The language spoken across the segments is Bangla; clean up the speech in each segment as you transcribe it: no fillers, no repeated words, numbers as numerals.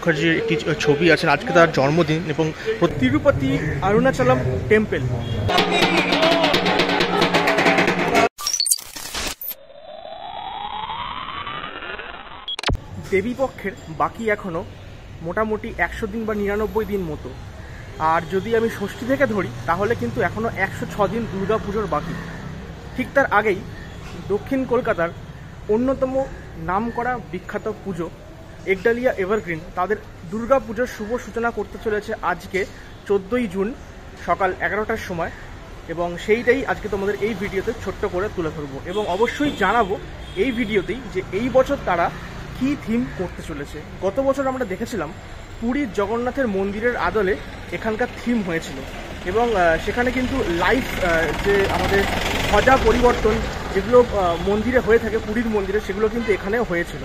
মুখার্জির একটি ছবি আছে। আজকে তার জন্মদিন এবং তিরুপতি অরুণাচলম টেম্পল। দেবীপক্ষের বাকি এখনও মোটামুটি 100 দিন বা 99 দিন মতো। আর যদি আমি ষষ্ঠী থেকে ধরি তাহলে কিন্তু এখনও 106 দিন দুর্গা পুজোর বাকি। ঠিক তার আগেই দক্ষিণ কলকাতার অন্যতম নামকরা বিখ্যাত পুজো একডালিয়া এভারগ্রিন তাদের দুর্গা পুজোর শুভ সূচনা করতে চলেছে আজকে 14ই জুন সকাল 11টার সময়। এবং সেইটাই আজকে তোমাদের এই ভিডিওতে ছোট্ট করে তুলে ধরবো এবং অবশ্যই জানাবো এই ভিডিওতেই যে এই বছর তারা কী থিম করতে চলেছে। গত বছর আমরা দেখেছিলাম পুরীর জগন্নাথের মন্দিরের আদলে এখানকার থিম হয়েছিল এবং সেখানে কিন্তু লাইভ যে আমাদের ধ্বজা পরিবর্তন যেগুলো মন্দিরে হয়ে থাকে পুরীর মন্দিরে সেগুলো কিন্তু এখানেও হয়েছিল।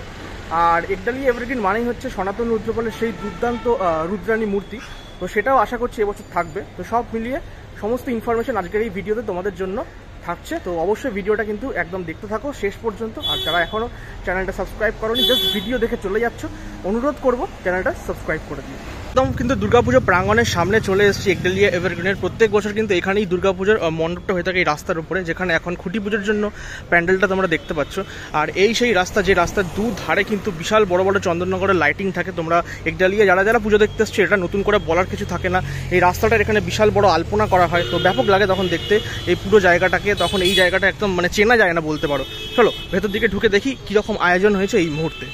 আর একডালিয়া এভারগ্রিন মানেই হচ্ছে সনাতন রুদ্রপালের সেই দুর্দান্ত রুদ্রাণী মূর্তি, তো সেটাও আশা করছি এবছর থাকবে। তো সব মিলিয়ে সমস্ত ইনফরমেশন আজকের এই ভিডিওতে তোমাদের জন্য থাকছে। তো অবশ্যই ভিডিওটা কিন্তু একদম দেখতে থাকো শেষ পর্যন্ত। আর যারা এখনও চ্যানেলটা সাবস্ক্রাইব করোনি জাস্ট ভিডিও দেখে চলে যাচ্ছ, অনুরোধ করবো চ্যানেলটা সাবস্ক্রাইব করে দিও। একদম কিন্তু দুর্গাপুজো প্রাঙ্গণের সামনে চলে এসেছি একডালিয়া এভারগ্রিনের। প্রত্যেক বছর কিন্তু এখানেই দুর্গাপুজোর মণ্ডপটা হয়ে থাকে এই রাস্তার উপরে, যেখানে এখন খুঁটি পুজোর জন্য প্যান্ডেলটা তোমরা দেখতে পাচ্ছ। আর এই সেই রাস্তা যে রাস্তার দুধারে কিন্তু বিশাল বড় বড় চন্দননগরের লাইটিং থাকে। তোমরা একডালিয়া যারা যারা পুজো দেখতে এসছো এটা নতুন করে বলার কিছু থাকে না। এই রাস্তাটার এখানে বিশাল বড় আলপনা করা হয়, তো ব্যাপক লাগে তখন দেখতে এই পুরো জায়গাটাকে। তখন এই জায়গাটা একদম মানে চেনা যায় না বলতে পারো। চলো ভেতর দিকে ঢুকে দেখি কীরকম আয়োজন হয়েছে এই মুহূর্তে।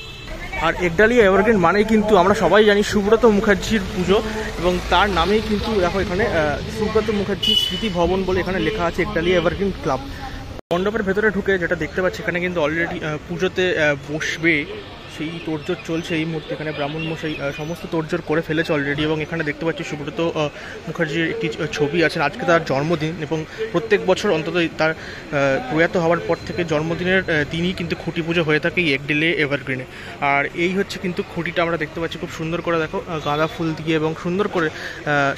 আর একডালিয়া এভারগ্রিন মানেই কিন্তু আমরা সবাই জানি সুব্রত মুখার্জির পুজো এবং তার নামেই কিন্তু দেখো এখানে সুব্রত মুখার্জি স্মৃতি ভবন বলে এখানে লেখা আছে একডালিয়া এভারগ্রিন ক্লাব। মণ্ডপের ভেতরে ঢুকে যেটা দেখতে পাচ্ছি এখানে কিন্তু অলরেডি পুজোতে বসবে সেই তোড়জোড় চলছে এই মুহূর্তে। এখানে ব্রাহ্মণ মশাই সমস্ত তোড়জোড় করে ফেলেছে অলরেডি এবং এখানে দেখতে পাচ্ছি সুব্রত মুখার্জির একটি ছবি আছে। আজকে তার জন্মদিন এবং প্রত্যেক বছর অন্তত তার প্রয়াত হওয়ার পর থেকে জন্মদিনের দিনই কিন্তু খুঁটি পুজো হয়ে থাকে এই একডালিয়া এভারগ্রিনে। আর এই হচ্ছে কিন্তু খুঁটিটা আমরা দেখতে পাচ্ছি খুব সুন্দর করে দেখো গাঁদা ফুল দিয়ে এবং সুন্দর করে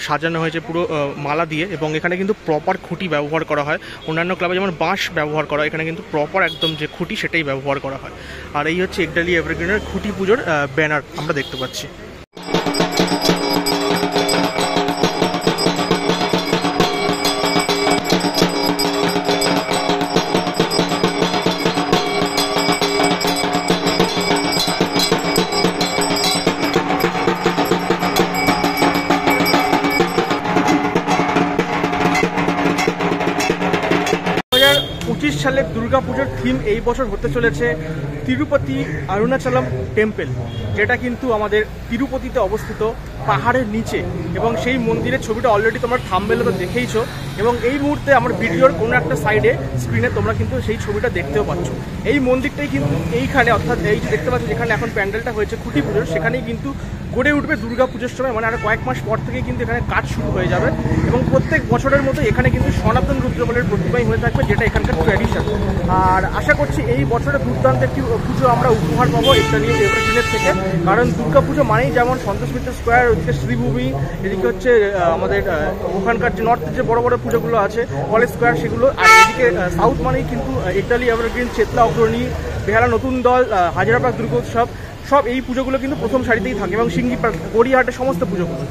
সাজানো হয়েছে পুরো মালা দিয়ে। এবং এখানে কিন্তু প্রপার খুঁটি ব্যবহার করা হয়। অন্যান্য ক্লাবে যেমন বাঁশ ব্যবহার করা হয়, এখানে কিন্তু প্রপার একদম যে খুঁটি সেটাই ব্যবহার করা হয়। আর এই হচ্ছে একডালিয়া এভারগ্রিন খুঁটি পুজোর ব্যানার আমরা দেখতে পাচ্ছি। সালের দুর্গাপুজোর থিম এই বছর হতে চলেছে তিরুপতি অরুণাচলম টেম্পল, যেটা কিন্তু আমাদের তিরুপতিতে অবস্থিত পাহাড়ের নিচে। এবং সেই মন্দিরের ছবিটা অলরেডি তোমরা থাম্বনেলে তো দেখেইছো এবং এই মুহূর্তে আমার ভিডিওর কোনো একটা সাইডে স্ক্রিনে তোমরা কিন্তু সেই ছবিটা দেখতেও পাচ্ছ। এই মন্দিরটাই কিন্তু এইখানে অর্থাৎ এই যে দেখতে পাচ্ছ যেখানে এখন প্যান্ডেলটা হয়েছে খুঁটি পুজোর, সেখানেই কিন্তু গড়ে উঠবে দুর্গা পুজোর সময়। মানে আর কয়েক মাস পর থেকে কিন্তু এখানে কাজ শুরু হয়ে যাবে এবং প্রত্যেক বছরের মতো এখানে কিন্তু সনাতন রুদ্রপালের প্রতিমাই হয়ে থাকবে, যেটা এখানকার ট্র্যাডিশন। আর আশা করছি এই বছরে দুর্দান্ত একটি পুজো আমরা উপহার পাবো একডালিয়া এভারগ্রিনের থেকে। কারণ দুর্গা পুজো মানেই যেমন সন্তোষ মিত্র স্কোয়ার, ওদিকে শ্রীভূমি, এদিকে হচ্ছে আমাদের ওখানকার যে নর্থের যে বড় বড় পুজোগুলো আছে কলেজ স্কোয়ার সেগুলো, আর এদিকে সাউথ মানেই কিন্তু একডালিয়া এভারগ্রিন, চেতলা অগ্রণী, বেহালা নতুন দল, হাজারাবাগ দুর্গোৎসব, সব এই পুজোগুলো কিন্তু প্রথম সারিতেই থাকে এবং সিঙ্গি গড়িয়াহাটের সমস্ত পুজোগুলো।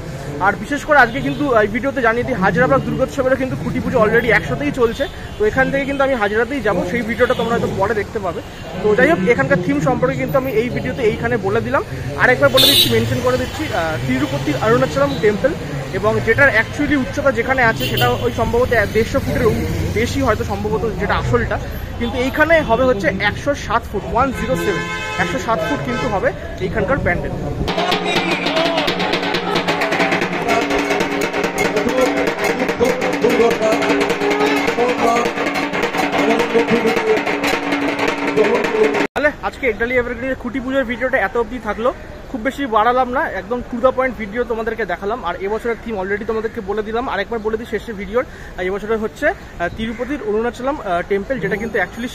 আর বিশেষ করে আজকে কিন্তু এই ভিডিওতে জানিয়ে দিই হাজারাবাগ দুর্গোৎসবেরও কিন্তু খুঁটি পুজো অলরেডি একসাথেই চলছে। তো এখান থেকে কিন্তু আমি হাজারাতেই যাবো, সেই ভিডিওটা তোমরা হয়তো পরে দেখতে পাবে। তো যাই হোক এখানকার থিম সম্পর্কে কিন্তু আমি এই ভিডিওতে এইখানে বলে দিলাম। আরেকবার বলে দিচ্ছি, মেনশন করে দিচ্ছি তিরুপতি অরুণাচলম টেম্পল, এবং যেটার অ্যাকচুয়ালি উচ্চতা যেখানে আছে সেটা ওই সম্ভবত 150 ফুটেরও বেশি হয়তো সম্ভবত যেটা আসলটা, কিন্তু এইখানে হবে হচ্ছে 107 ফুট 107 107 ফুট কিন্তু হবে এইখানকার প্যান্ডেল। তাহলে আজকে একডালিয়া এভারগ্রিনের খুঁটি পুজোর ভিডিওটা এত অবধি থাকলো। খুব বেশি বাড়ালাম না, একদম টু দ্য পয়েন্ট ভিডিও তোমাদেরকে দেখালাম। আর এবছরের থিম অলরেডি তোমাদেরকে বলে দিলাম, আরেকবার বলে দিই শেষের ভিডিওর। এবছরের হচ্ছে তিরুপতির অরুণাচলম টেম্পল, যেটা কিন্তু অ্যাকচুয়ালি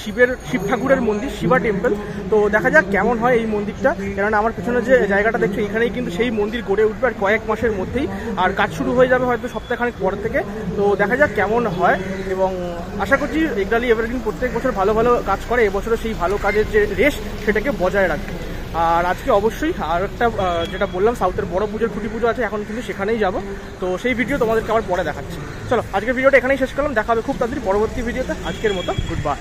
শিব ঠাকুরের মন্দির, শিবা টেম্পল। তো দেখা যাক কেমন হয় এই মন্দিরটা, কেননা আমার পেছনে যে জায়গাটা দেখছো এখানেই কিন্তু সেই মন্দির গড়ে উঠবে আর কয়েক মাসের মধ্যেই, আর কাজ শুরু হয়ে যাবে হয়তো সপ্তাহখানেক পর থেকে। তো দেখা যাক কেমন হয় এবং আশা করছি একডালিয়া এভারগ্রিন প্রত্যেক বছর ভালো ভালো কাজ করে, এবছরও সেই ভালো কাজের যে রেশ সেটাকে বজায় রাখবে। আর আজকে অবশ্যই আর একটা যেটা বললাম সাউথের বড় পুজোর খুঁটি পুজো আছে, এখন কিন্তু সেখানেই যাব। তো সেই ভিডিও তোমাদেরকে আবার পরে দেখাচ্ছি। চলো আজকের ভিডিওটা এখানেই শেষ করলাম, দেখা হবে খুব তাড়াতাড়ি পরবর্তী ভিডিওতে। আজকের মতো গুড বাই।